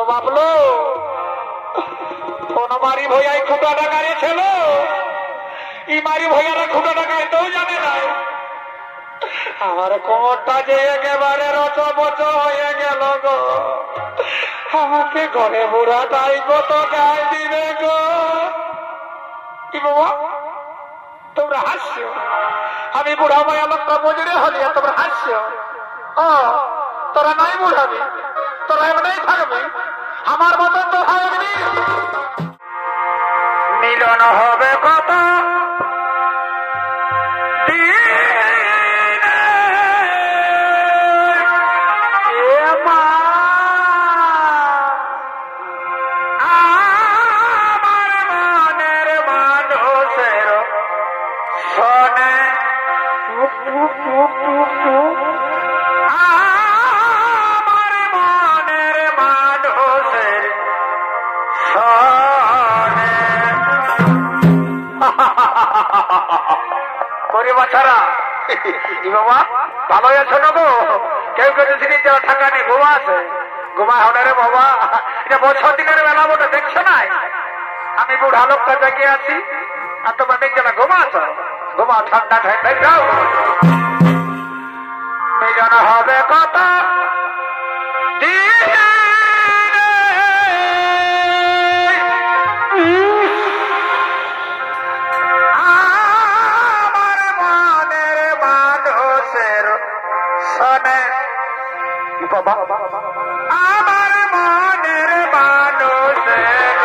বাবলো কোন মারি ভইয়াই খুঁটাটা গাড়িয়েছিল ই মারি ভইয়ারা খুঁটাটা গাড়িতেও জানে না আমার কোমরটা যে একেবারে রচবচ হয়ে গেল গো আমাকে ঘরে বুড়া তাই কত গায়ে দিবে গো কি বাবা তোমরা হাসছো আমি বুড়া মায়া লোকটা মজুরে হলি তোমরা হাসছো ও তোরা নাই বুঝাবি তোরা এমনি থাকবি আমার মতন তো থাকবি মিলন হবে কত বাচ্চারা বাবা ভালো আছো না গো কেউ কেউ যারা ঠান্ডা নেই ঘুমা আছে ঘুমা হলে রে বাবা এটা বছর দিনের বেলা বটে দেখছো না আমি বুড়া লোকটা দেখে আছি আর তোমার দেখছো না ঘুমা আছো ঘুমা ঠান্ডা ঠান্ডায় যাও মিলন হবে কত আমার মনের মানুষের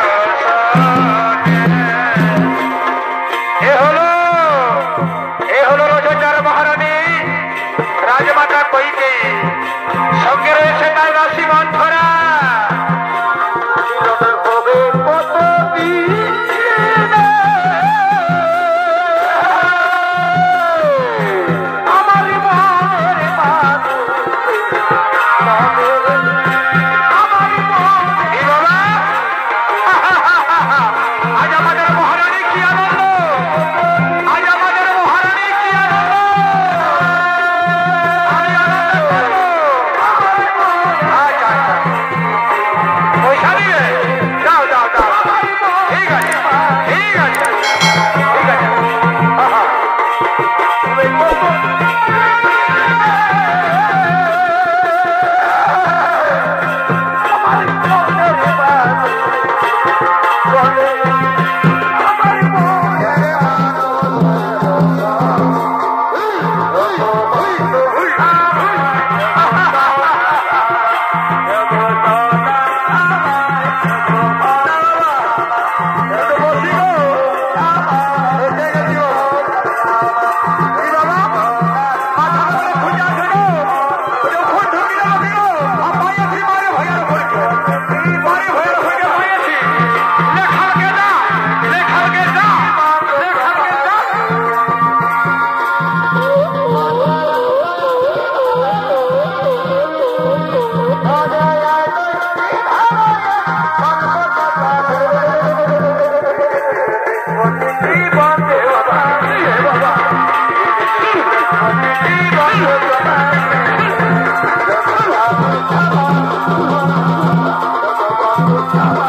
এ হলো রোজগার মহারানী রাজমাতা কইকে সঙ্গে রয়েছে তার রাশি মন্থরা Oh,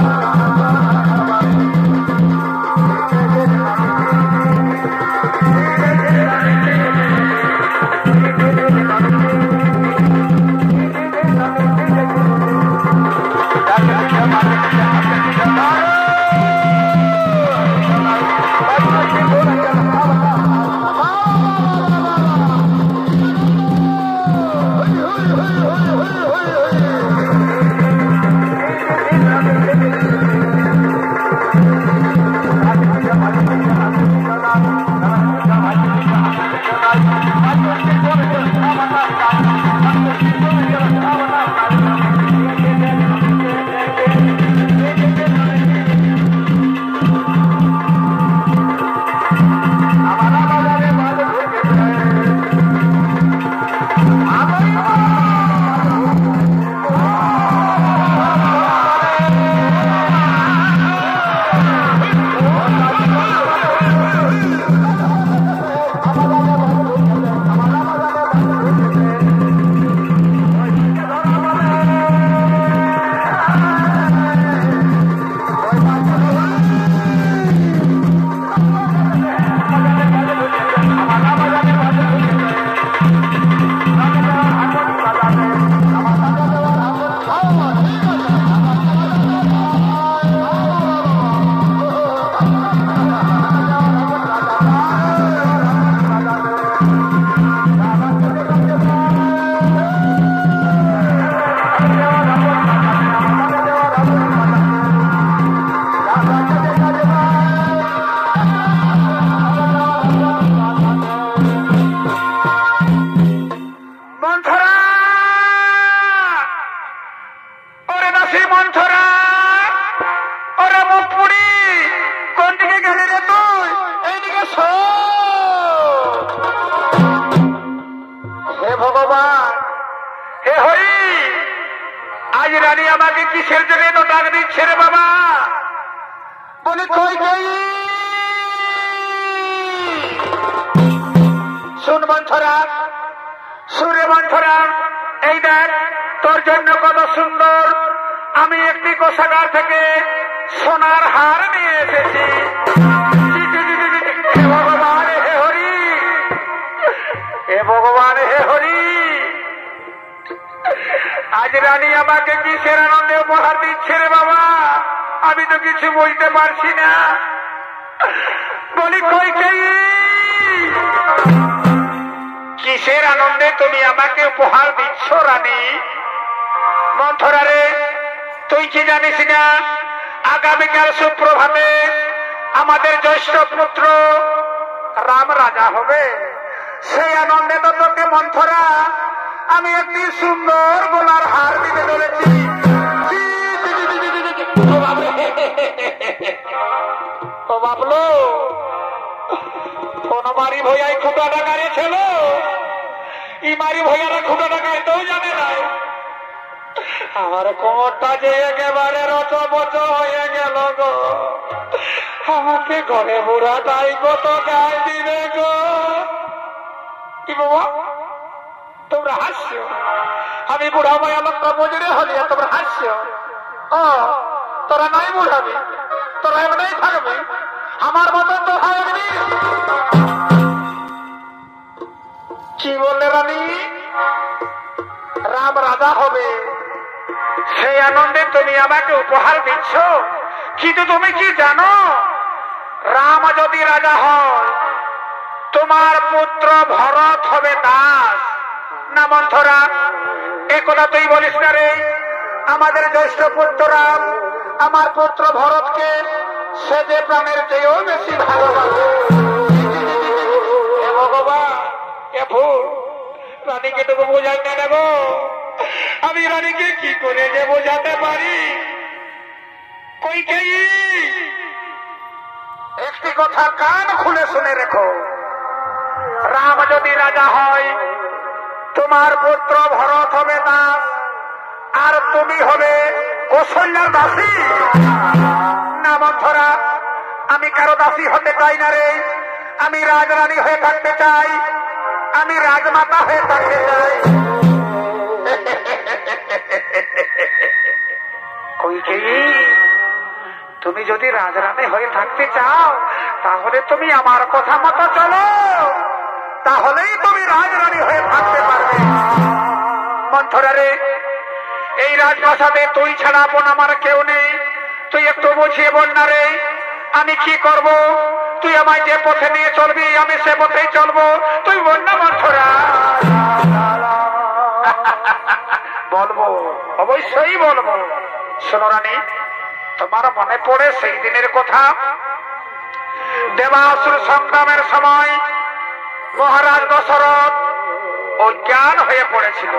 মন্থরা, ওরে দাসী মন্থরা, ওরে মুখ পুড়ি, কোন দিকে গেলি রে তুই? এইদিকে হে ভগবান, হে হরি, আজ রানী আমাকে কিসের জন্য এত ডাক দিচ্ছে রে বাবা? বলি কই গেই? শুন মন্থরা, সুরে মন্থরা, এই দেখ তোর জন্য কত সুন্দর আমি একটি কোষাগার থেকে সোনার হার নিয়ে এসেছি। হে ভগবান হে হরি, হে ভগবান হে হরি, আজ রানী আমাকে কিসের আনন্দে উপহার দিচ্ছে রে বাবা? আমি তো কিছু বলতে পারছি না। বলি কই কই, কিসের আনন্দে তুমি আমাকে উপহার দিচ্ছ রানী? মন্থরা রে, তুই কি জানিস না আগামীকাল সুপ্রভাতে আমাদের জ্যৈষ্ঠ পুত্র রাম রাজা হবে? সেই আনন্দে তো তোকে মন্থরা আমি একটি সুন্দর গোলার হার দিতে চলেছি। ও বাবলো, কোন মারি ভইয়াই খুঁটা ডাকারে ছিল, ই মারি ভইয়ারা খুঁটা ডাকাইতেও জানে না। আমার কোমরটা যে একেবারে রচবচ হয়ে গেল গো, আমাকে ঘরে বুড়াটাই কত গায়ে দিবে গো। কি বাবা তোমরা হাসছো? আমি বুড়া মায়া লোকটা মজুরে হলি, তোমরা হাসছো? ও তোরা নাই বুড়াবি, তোরা এমনি থাকবি, আমার মতন তো থাকবি। কি বললে রানী? রাম রাজা হবে, সেই আনন্দে তুমি আমাকে উপহার দিচ্ছ। কিন্তু তুমি কি জানো, রাম যদি রাজা হয় তোমার পুত্র ভরত হবে দাস। না মন্থরা, এ কথা তুই বলিস না রে। আমাদের জ্যৈষ্ঠ পুত্র রাম আমার পুত্র ভরতকে সে যে প্রাণের চেয়েও বেশি ভালোবাসে। ভগবান এ ভুল, রানীকে তোকে বোঝাইতে দেব। আমি রানীকে কি করে যে বোঝাতে পারি? কই কে, একটি কথা কান খুলে শুনে রেখো। রাম যদি রাজা হয় তোমার পুত্র ভরত হবে দাস, আর তুমি হবে কৌশল্যার দাসী। না মন্থরা, আমি কারো দাসী হতে চাই না রে। আমি রাজরানী হয়ে থাকতে চাই, আমি রাজমাতা হয়ে থাকতে চাই। তুমি যদি রাজরানী হয়ে থাকতে চাও তাহলে তুমি আমার কথা মতো চলো, তাহলেই তুমি রাজরানী হয়ে থাকতে পারবে। মন্থরা রে, এই রাজপ্রাসাদে তুই ছাড়া আপন আমার কেউ নেই। তুই একটু বুঝিয়ে বল না রে, আমি কি করব? তুই আমায় যে পথে নিয়ে চলবি আমি সে পথেই চলবো। তুই বল না মন্থরা। বলবো, অবশ্যই বলবো। শোনো রানী, তোমার মনে পড়ে সেই দিনের কথা? দেবাসুর সংগ্রামের সময় মহারাজ দশরথ অজ্ঞান হয়ে পড়েছিল।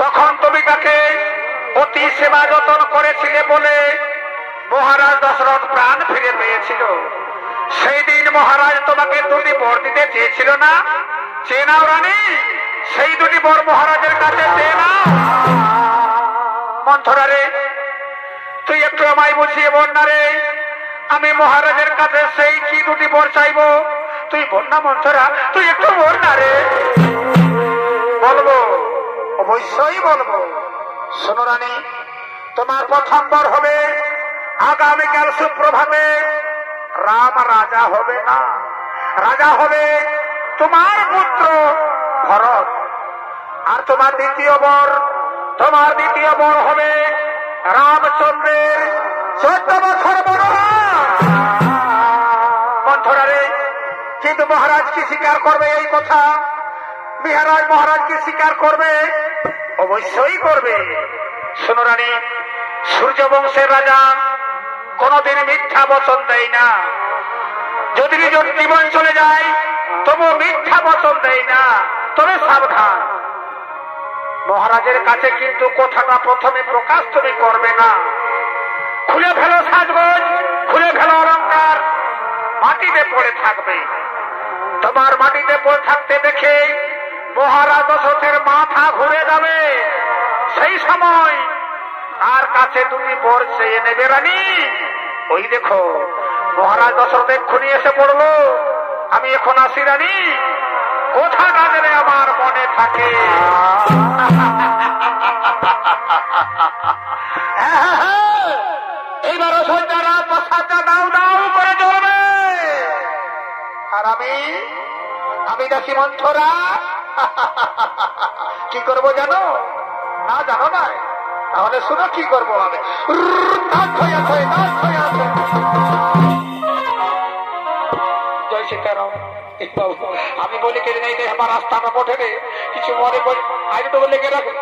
তখন তুমি তাকে অতি সেবা যত্ন করেছিলে বলে মহারাজ দশরথ প্রাণ ফিরে পেয়েছিল। সেই দিন মহারাজ তোমাকে দুটি বর দিতে চেয়েছিল না? চেয়ে নাও রানী, সেই দুটি বর মহারাজের কাছে চেয়ে নাও। মন্থরা রে, তুই একটু আমায় বুঝিয়ে বল না রে, আমি মহারাজের কাছে সেই কি দুটি বর চাইবো? তুই বল না মন্থরা, তুই একটু বল না রে। বলবো, অবশ্যই বলবো। শোনো রানী, তোমার প্রথম বর হবে আগামীকাল সুপ্রভাতে রাম রাজা হবে না, রাজা হবে তোমার পুত্র ভরত। আর তোমার দ্বিতীয় বর হবে রামচন্দ্রের 14 বছর বনবাস। মন্থরা রে, কিন্তু মহারাজ কি স্বীকার করবে এই কথা? মহারাজ কি স্বীকার করবে? অবশ্যই করবে। শোনো রানী, সূর্যবংশের রাজা কোনদিন মিথ্যা বচন দেয় না। যদি নিজের জীবন চলে যায় তবু মিথ্যা বচন দেয় না। তবে সাবধান, মহারাজের কাছে কিন্তু কথাটা প্রথমে প্রকাশ তুমি করবে না। খুলে ফেলো সাজগোজ, খুলে ফেলো অলঙ্কার, মাটিতে পড়ে থাকবে। তোমার মাটিতে পড়ে থাকতে দেখে মহারাজ দশরথের মাথা ঘুরে যাবে। সেই সময় তার কাছে তুমি বর চেয়ে নেবে রানী। ওই দেখো মহারাজ দশরথ এক্ষুনি এসে পড়লো, আমি এখন আসি রানী, কথাটা যেন আমার মনে থাকে। এইবারও সন্ধ্যারা প্রসাদটা দাও দাও করে চলবে। আর আমি দেখি মন্থরা কি করবো জানো? না জানো না? তাহলে শুনো কি করবো আমি। জয় সীতারাম। আমি বলি কে নেই আমার রাস্তাটা মোটে কিছু মনে করি আইন তো বলে কে রাখো।